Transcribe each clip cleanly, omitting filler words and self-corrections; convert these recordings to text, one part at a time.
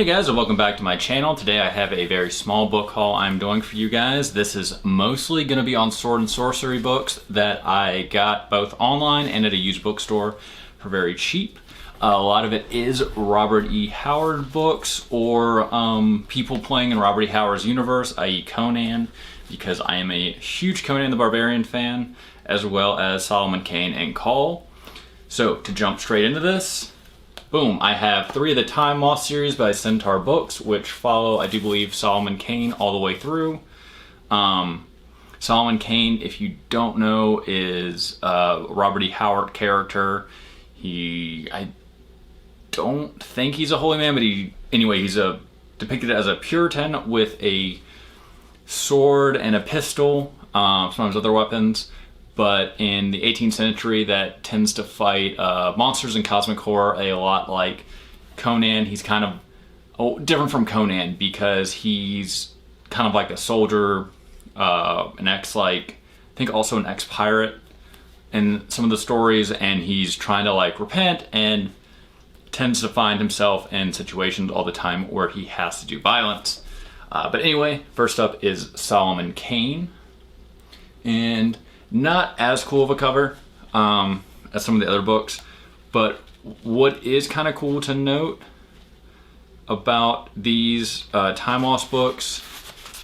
Hey guys, and welcome back to my channel. Today I have a very small book haul I'm doing for you guys. This is mostly going to be on sword and sorcery books that I got both online and at a used bookstore for very cheap. A lot of it is Robert E. Howard books or people playing in Robert E. Howard's universe, i.e. Conan, because I am a huge Conan the Barbarian fan, as well as Solomon Kane and Call. So to jump straight into this, boom, I have 3 of the Time Lost series by Centaur Books, which follow, I do believe, Solomon Kane all the way through. Solomon Kane, if you don't know, is a Robert E. Howard character. I don't think he's a holy man, but he's depicted as a Puritan with a sword and a pistol, sometimes other weapons. But in the 18th century, that tends to fight monsters and cosmic horror a lot like Conan. He's kind of different from Conan because he's kind of like a soldier, I think also an ex-pirate in some of the stories, and he's trying to repent and tends to find himself in situations all the time where he has to do violence. But anyway, first up is Solomon Kane, and not as cool of a cover as some of the other books, but what is kind of cool to note about these Time Lost books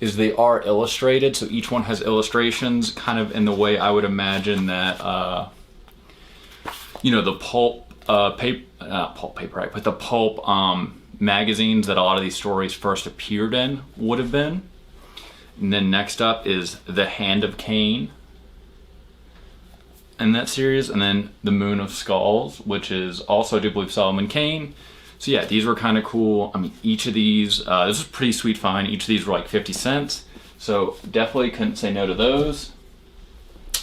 is they are illustrated, so each one has illustrations kind of in the way I would imagine that the pulp paper, right, but the pulp magazines that a lot of these stories first appeared in would have been. And then next up is The Hand of Cain in that series, and then The Moon of Skulls, which is also, I do believe, Solomon Kane. So yeah, these were kind of cool. I mean, each of these, this is a pretty sweet find. Each of these were like 50 cents, so definitely couldn't say no to those.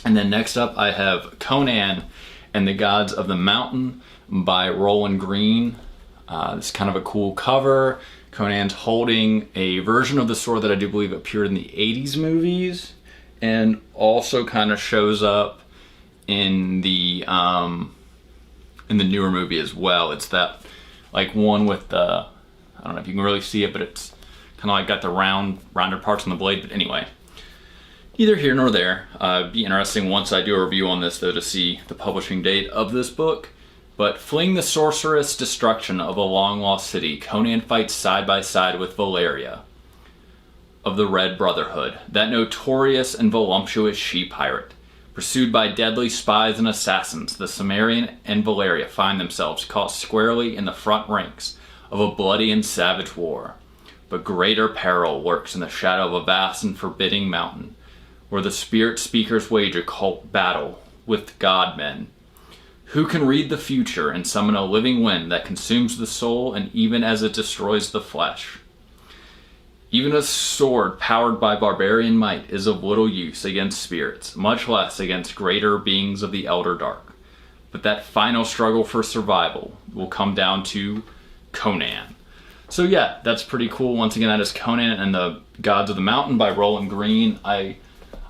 And then next up, I have Conan and the Gods of the Mountain by Roland Green. It's kind of a cool cover. Conan's holding a version of the sword that I do believe appeared in the 80s movies, and also kind of shows up in the newer movie as well. It's that one with the, I don't know if you can really see it, but it's kind of got the rounder parts on the blade. But anyway, neither here nor there. It'd be interesting once I do a review on this though to see the publishing date of this book. But fleeing the sorcerous destruction of a long lost city, Conan fights side by side with Valeria of the Red Brotherhood, that notorious and voluptuous she-pirate. Pursued by deadly spies and assassins, the Cimmerian and Valeria find themselves caught squarely in the front ranks of a bloody and savage war. But greater peril lurks in the shadow of a vast and forbidding mountain, where the spirit speakers wage occult battle with god-men. Who can read the future and summon a living wind that consumes the soul and even as it destroys the flesh? Even a sword powered by barbarian might is of little use against spirits, much less against greater beings of the Elder Dark. But that final struggle for survival will come down to Conan. So yeah, that's pretty cool. Once again, that is Conan and the Gods of the Mountain by Roland Green. I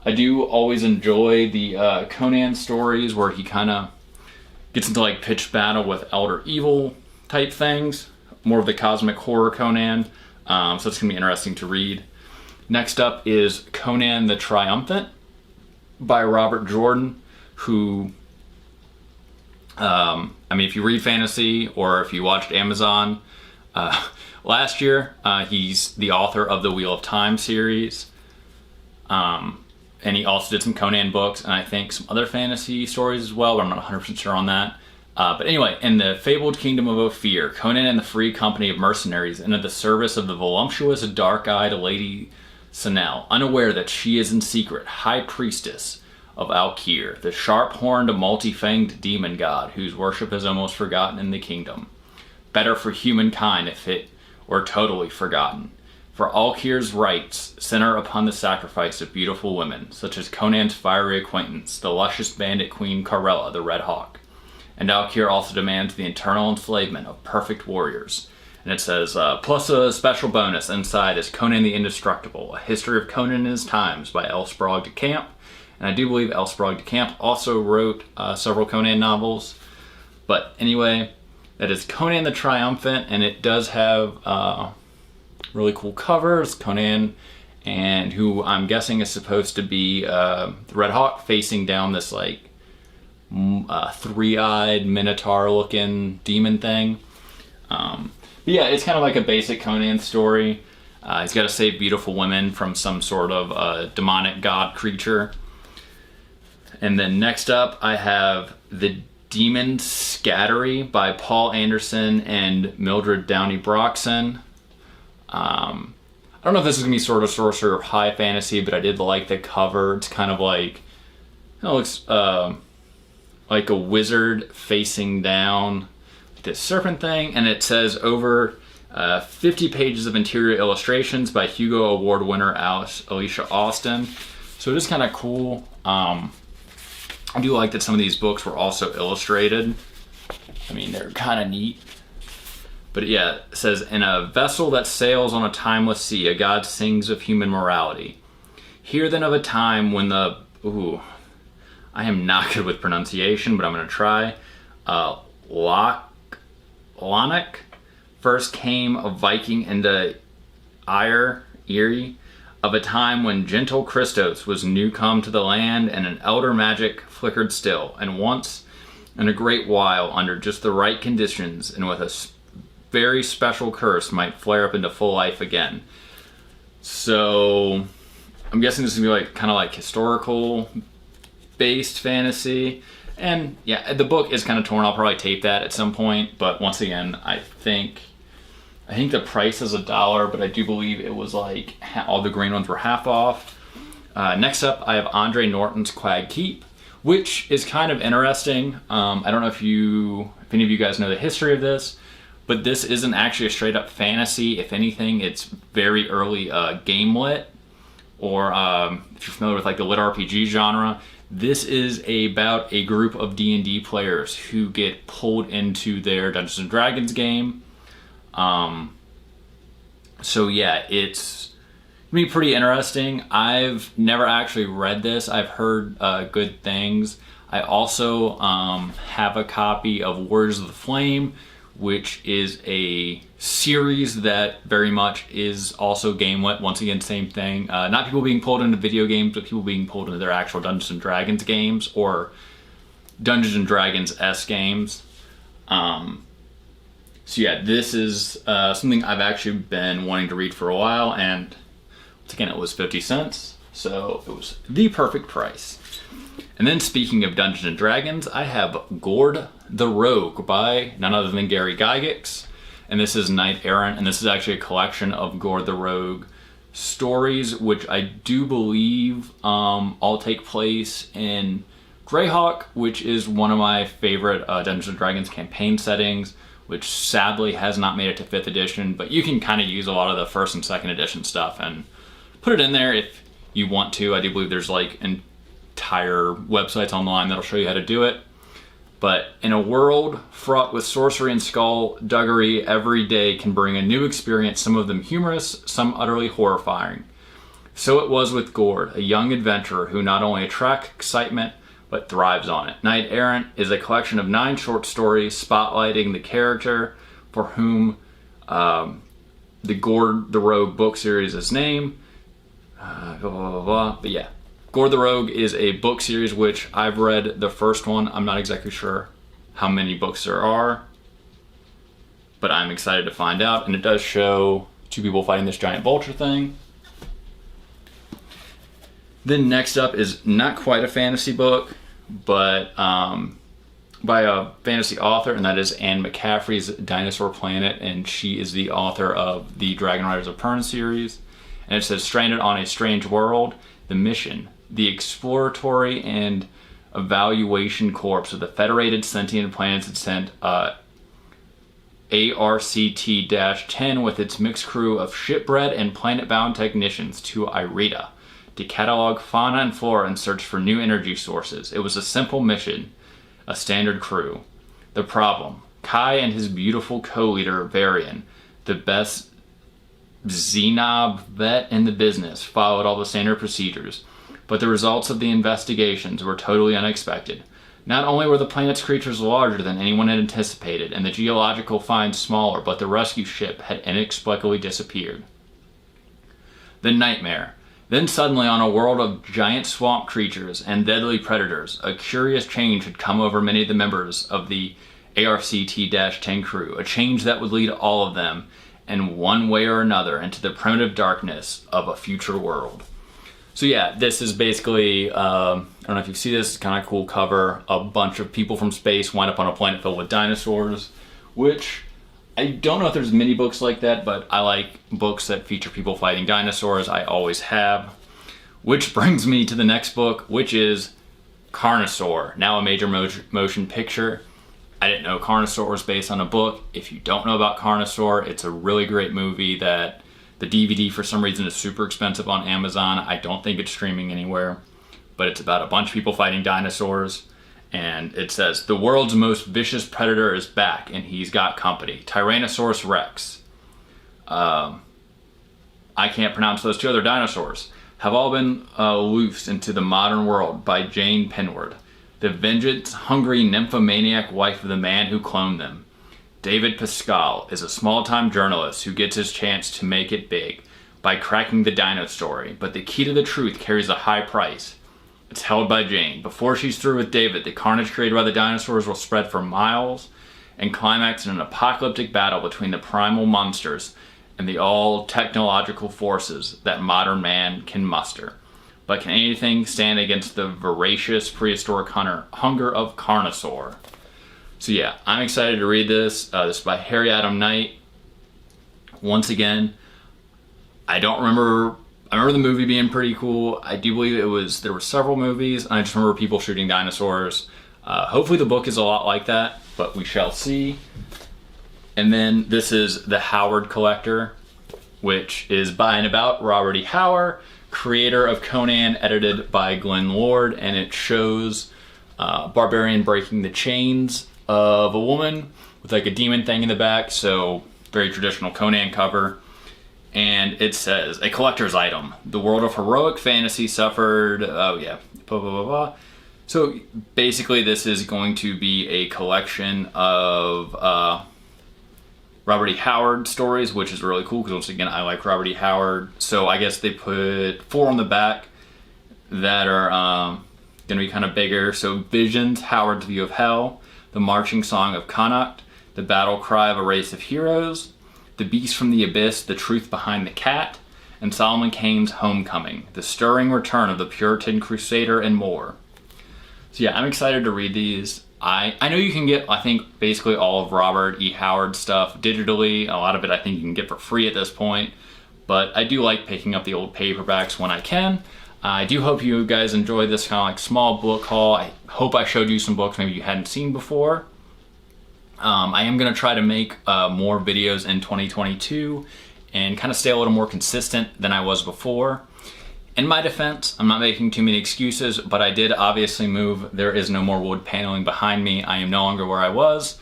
do always enjoy the Conan stories where he kind of gets into pitched battle with elder evil type things. More of the cosmic horror Conan. So it's going to be interesting to read. Next up is Conan the Triumphant by Robert Jordan, who, if you read fantasy or if you watched Amazon last year, he's the author of the Wheel of Time series. And he also did some Conan books and I think some other fantasy stories as well, but I'm not 100% sure on that. But anyway, in the fabled kingdom of Ophir, Conan and the free company of mercenaries enter the service of the voluptuous, dark-eyed Lady Senel, unaware that she is in secret high priestess of Alkir, the sharp-horned, multi-fanged demon god whose worship is almost forgotten in the kingdom. Better for humankind if it were totally forgotten. For Alkir's rites center upon the sacrifice of beautiful women, such as Conan's fiery acquaintance, the luscious bandit queen Karela, the Red Hawk. And Alkir also demands the eternal enslavement of perfect warriors. And it says, plus a special bonus inside is Conan the Indestructible, a history of Conan and his times by L. Sprague de Camp. And I do believe L. Sprague de Camp also wrote several Conan novels. But anyway, That is Conan the Triumphant, and it does have really cool covers. Conan, and who I'm guessing is supposed to be the Red Hawk, facing down this like three-eyed minotaur-looking demon thing. But yeah, it's kind of like a basic Conan story. He's got to save beautiful women from some sort of demonic god creature. And then next up, I have The Demon Scattery by Paul Anderson and Mildred Downey Broxson. I don't know if this is going to be sort of sorcery or high fantasy, but I did like the cover. It's kind of like, it looks like a wizard facing down this serpent thing, and it says over 50 pages of interior illustrations by Hugo Award winner Alicia Austin. So it is kind of cool. I do like that some of these books were also illustrated. I mean, they're kind of neat. But yeah, it says, in a vessel that sails on a timeless sea, a god sings of human morality. Hear then of a time when the... Ooh, I am not good with pronunciation, but I'm going to try. Lonic first came a Viking into Erie, of a time when gentle Christos was new come to the land, and an elder magic flickered still, and once in a great while, under just the right conditions, and with a very special curse, might flare up into full life again. So I'm guessing this is gonna be like kind of like historical based fantasy. And yeah, the book is kind of torn. I'll probably tape that at some point, but once again, I think the price is $1, but I do believe it was like all the green ones were half off. Next up, I have Andre Norton's Quagkeep, which is kind of interesting. I don't know if any of you guys know the history of this, but this isn't actually a straight up fantasy. If anything, it's very early game lit, or if you're familiar with like the lit RPG genre, this is about a group of D&D players who get pulled into their Dungeons and Dragons game. So yeah, it's gonna be pretty interesting. I've never actually read this. I've heard good things. I also have a copy of Warriors of the Flame, which is a series that very much is also game lit. Once again, same thing. Not people being pulled into video games, but people being pulled into their actual Dungeons and Dragons games or Dungeons and Dragons-esque games. So yeah, this is something I've actually been wanting to read for a while, and once again, it was 50 cents, so it was the perfect price. And then speaking of Dungeons and Dragons, I have Gord the Rogue by none other than Gary Gygax, and this is Knight Errant, and this is actually a collection of Gord the Rogue stories, which I do believe all take place in Greyhawk, which is one of my favorite Dungeons and Dragons campaign settings, which sadly has not made it to 5th edition, but you can kind of use a lot of the 1st and 2nd edition stuff and put it in there if you want to. I do believe there's like entire websites online that'll show you how to do it. But in a world fraught with sorcery and skullduggery, every day can bring a new experience, some of them humorous, some utterly horrifying. So it was with Gord, a young adventurer who not only attracts excitement, but thrives on it. Knight Errant is a collection of 9 short stories spotlighting the character for whom the Gord the Rogue book series is named. But yeah, Gord the Rogue is a book series which I've read the first one. I'm not exactly sure how many books there are, but I'm excited to find out. And it does show 2 people fighting this giant vulture thing. Then next up is not quite a fantasy book, but by a fantasy author, and that is Anne McCaffrey's Dinosaur Planet, and she is the author of the Dragon Riders of Pern series. And it says, stranded on a strange world, the mission, the exploratory and evaluation corps of the Federated Sentient Planets had sent ARCT-10 with its mixed crew of shipbred and planet-bound technicians to Irida to catalog fauna and flora and search for new energy sources. It was a simple mission, a standard crew. The problem, Kai and his beautiful co-leader, Varian, the best Xenob vet in the business, followed all the standard procedures, but the results of the investigations were totally unexpected. Not only were the planet's creatures larger than anyone had anticipated, and the geological finds smaller, but the rescue ship had inexplicably disappeared. The nightmare. Then suddenly, on a world of giant swamp creatures and deadly predators, a curious change had come over many of the members of the ARCT-10 crew, a change that would lead all of them, in one way or another, into the primitive darkness of a future world. So yeah, this is basically, I don't know if you see this, kind of cool cover. A bunch of people from space wind up on a planet filled with dinosaurs, which I don't know if there's many books like that, but I like books that feature people fighting dinosaurs. I always have. Which brings me to the next book, which is Carnosaur, now a major motion picture. I didn't know Carnosaur was based on a book. If you don't know about Carnosaur, it's a really great movie that the DVD for some reason is super expensive on Amazon. I don't think it's streaming anywhere, but it's about a bunch of people fighting dinosaurs. And it says, the world's most vicious predator is back, and he's got company. Tyrannosaurus Rex. I can't pronounce those two other dinosaurs. Have all been loosed into the modern world by Jane Penward, the vengeance-hungry nymphomaniac wife of the man who cloned them. David Pascal is a small-time journalist who gets his chance to make it big by cracking the dino story, but the key to the truth carries a high price. It's held by Jane. Before she's through with David, the carnage created by the dinosaurs will spread for miles and climax in an apocalyptic battle between the primal monsters and the all-technological forces that modern man can muster. But can anything stand against the voracious prehistoric hunger of Carnosaur? So yeah, I'm excited to read this. This is by Harry Adam Knight. Once again, I remember the movie being pretty cool. I do believe there were several movies, and I just remember people shooting dinosaurs. Hopefully the book is a lot like that, but we shall see. And then this is The Howard Collector, which is by and about Robert E. Howard, creator of Conan, edited by Glenn Lord, and it shows Barbarian breaking the chains of a woman with like a demon thing in the back, so very traditional Conan cover. And it says, a collector's item. The world of heroic fantasy suffered, blah, blah, blah, blah. So basically this is going to be a collection of Robert E. Howard stories, which is really cool because once again, I like Robert E. Howard. So I guess they put 4 on the back that are going to be kind of bigger. So Visions, Howard's View of Hell, The Marching Song of Connacht, The Battle Cry of a Race of Heroes, The Beast from the Abyss, The Truth Behind the Cat, and Solomon Kane's Homecoming, The Stirring Return of the Puritan Crusader, and more. So yeah, I'm excited to read these. I know you can get, I think, basically all of Robert E. Howard stuff digitally. A lot of it I think you can get for free at this point. But I do like picking up the old paperbacks when I can. I do hope you guys enjoyed this kind of like small book haul. I hope I showed you some books maybe you hadn't seen before. I am going to try to make more videos in 2022 and kind of stay a little more consistent than I was before. In my defense, I'm not making too many excuses, but I did obviously move. There is no more wood paneling behind me. I am no longer where I was.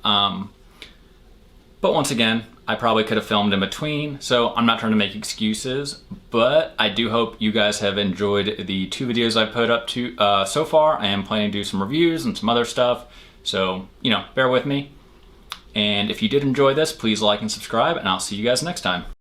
But once again, I probably could have filmed in between, so I'm not trying to make excuses, but I do hope you guys have enjoyed the 2 videos I put up to so far. I am planning to do some reviews and some other stuff, so, bear with me. And if you did enjoy this, please like and subscribe, and I'll see you guys next time.